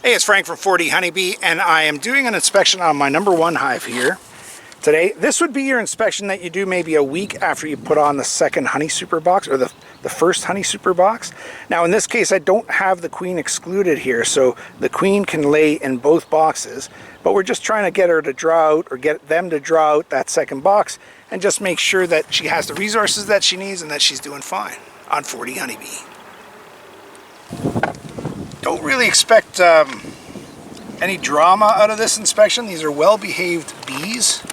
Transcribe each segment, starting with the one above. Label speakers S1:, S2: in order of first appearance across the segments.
S1: Hey, it's Frank from 4D Honeybee, and I am doing an inspection on my #1 hive here today. This would be your inspection that you do maybe a week after you put on the second honey super box, or the first honey super box. Now in this case I don't have the queen excluded here, so the queen can lay in both boxes, but we're just trying to get her to draw out, or get them to draw out that second box, and just make sure that she has the resources that she needs and that she's doing fine on 4D Honeybee. Don't really expect any drama out of this inspection. These are well-behaved bees,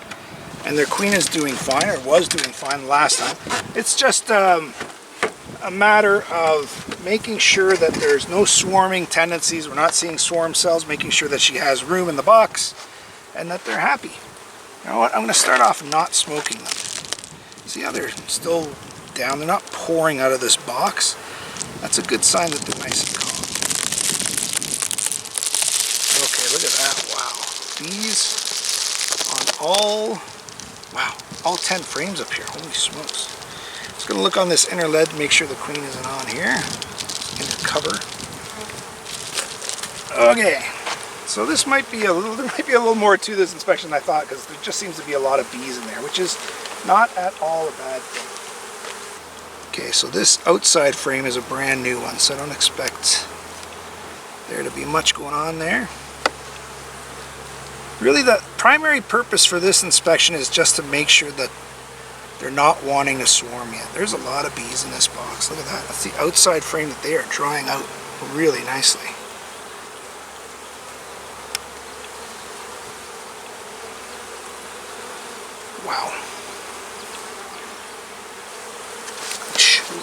S1: and their queen is doing fine, or was doing fine the last time. It's just a matter of making sure that there's no swarming tendencies. We're not seeing swarm cells, making sure that she has room in the box and that they're happy. You know what? I'm going to start off not smoking them. See how they're still down? They're not pouring out of this box. That's a good sign that they're nice and calm. Okay, look at that. Wow. Bees on all 10 frames up here. Holy smokes. Just going to look on this inner lid to make sure the queen isn't on here. Inner cover. Okay. So this might be there might be a little more to this inspection than I thought, because there just seems to be a lot of bees in there, which is not at all a bad thing. Okay, so this outside frame is a brand new one, so I don't expect there to be much going on there. Really, the primary purpose for this inspection is just to make sure that they're not wanting to swarm yet. There's a lot of bees in this box. Look at that. That's the outside frame that they are drying out really nicely. Wow.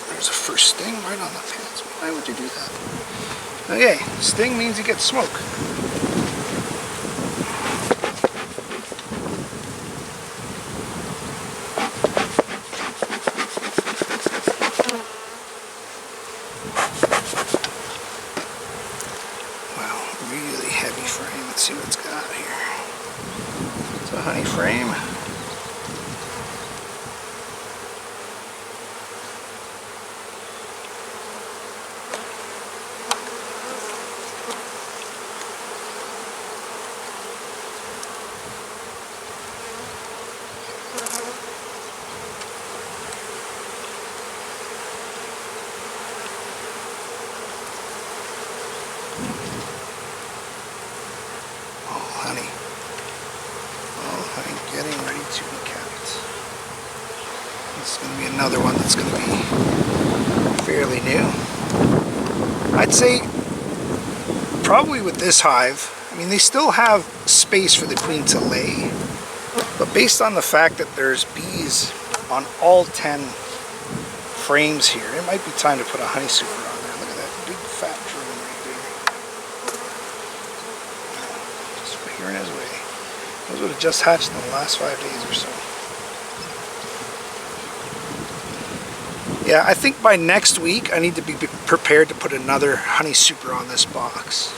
S1: There's a first sting right on the pants. Why would you do that? Okay, sting means you get smoke. Wow, really heavy frame. Let's see what it's got here. It's a honey frame. Getting ready to be capped. This is going to be another one that's going to be fairly new. I'd say probably with this hive, I mean, they still have space for the queen to lay, but based on the fact that there's bees on all 10 frames here, it might be time to put a honey super on there. Look at that big fat drone right there. Just here in his way. Those would have just hatched in the last 5 days or so. Yeah, I think by next week I need to be prepared to put another honey super on this box.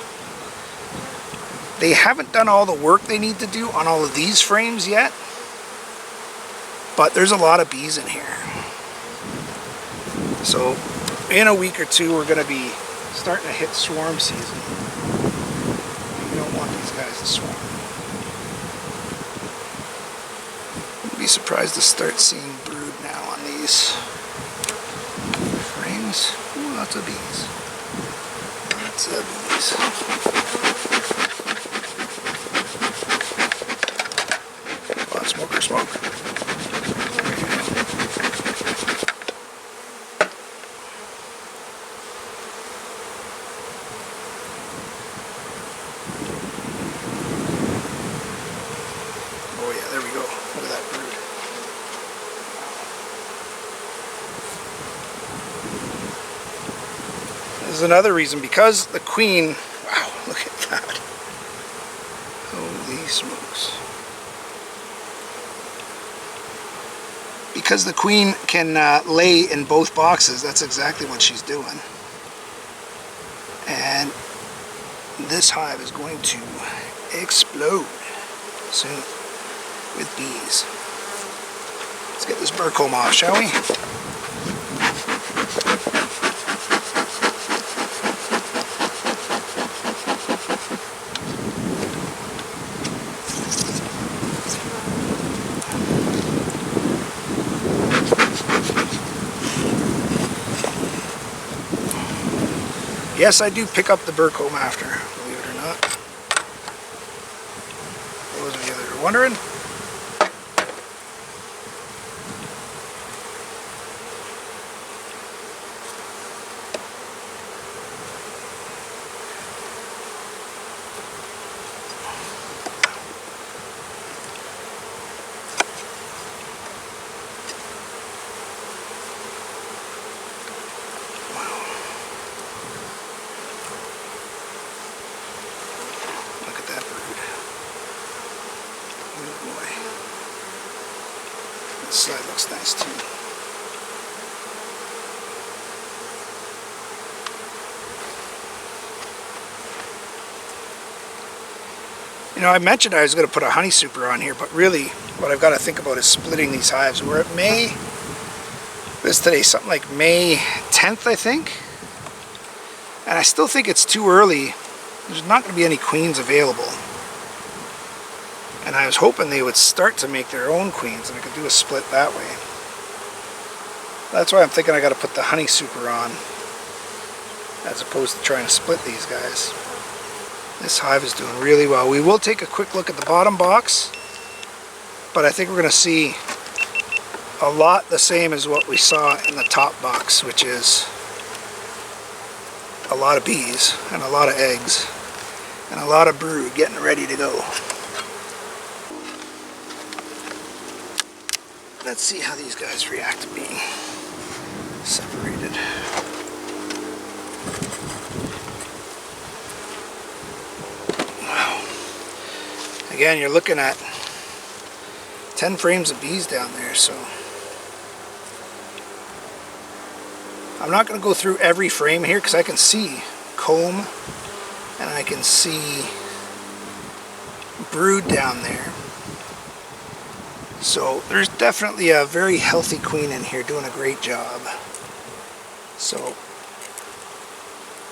S1: They haven't done all the work they need to do on all of these frames yet, but there's a lot of bees in here. So in a week or two we're going to be starting to hit swarm season. We don't want these guys to swarm. Be surprised to start seeing brood now on these frames. Ooh, lots of bees. Lots of bees. Come on, smoker, smoke. There you go. Oh yeah, there we go. Look at that brood. This is another reason, because the queen, wow, look at that. Holy smokes. Because the queen can lay in both boxes, that's exactly what she's doing. And this hive is going to explode soon with bees. Let's get this burr comb off, shall we? yes, I do pick up the burr comb after, believe it or not. For those of you that are wondering. This side looks nice too. You know, I mentioned I was going to put a honey super on here, but really what I've got to think about is splitting these hives. We're at May, this today, something like May 10th, I think. And I still think it's too early. There's not going to be any queens available. And I was hoping they would start to make their own queens and I could do a split that way. That's why I'm thinking I got to put the honey super on as opposed to trying to split these guys. This hive is doing really well. We will take a quick look at the bottom box, but I think we're going to see a lot the same as what we saw in the top box, which is a lot of bees and a lot of eggs and a lot of brood getting ready to go. Let's see how these guys react to being separated. Wow. Again, you're looking at 10 frames of bees down there, so I'm not going to go through every frame here because I can see comb and I can see brood down there. So there's definitely a very healthy queen in here doing a great job. So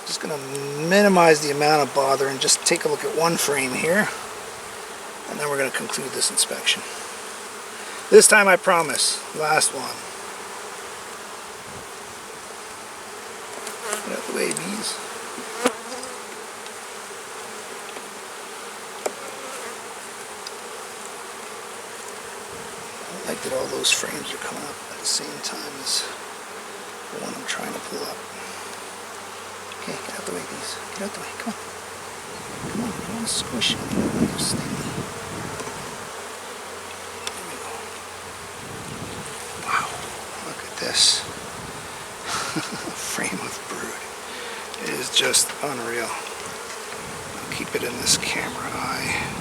S1: just going to minimize the amount of bother and just take a look at one frame here, and then we're going to conclude this inspection. This time I promise, last one. Get out the way, bees. I like that all those frames are coming up at the same time as the one I'm trying to pull up. Okay, get out the way, bees. Get out the way, come on. Come on, I don't want to squish it. I don't want to sting me. There we go. Wow, look at this. Frame of brood. It is just unreal. I'll keep it in this camera eye.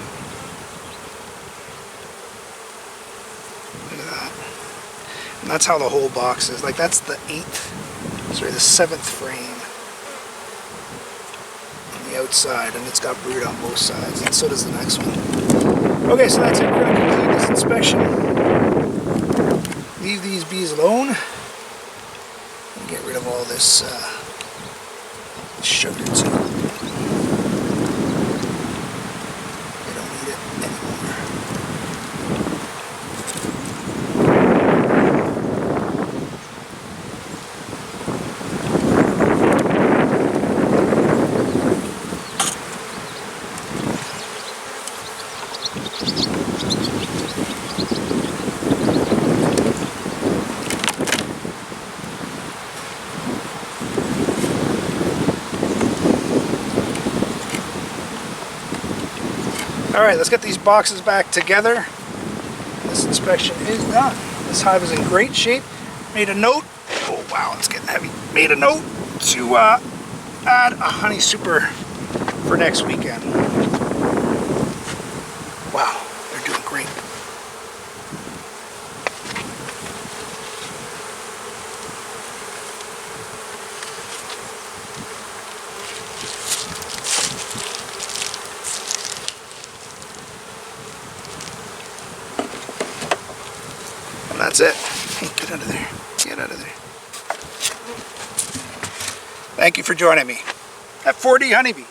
S1: Look at that. And that's how the whole box is. Like, that's the 7th frame on the outside, and it's got brood on both sides, and so does the next one. Okay, so that's it. We're going to complete this inspection. Leave these bees alone and get rid of all this sugar too. We don't need it anymore. Alright, let's get these boxes back together. This inspection is done. This hive is in great shape. Made a note, oh wow, it's getting heavy. Made a note to add a honey super for next weekend. Wow, they're doing great. And that's it. Hey, get out of there. Get out of there. Thank you for joining me at 4D Honeybee.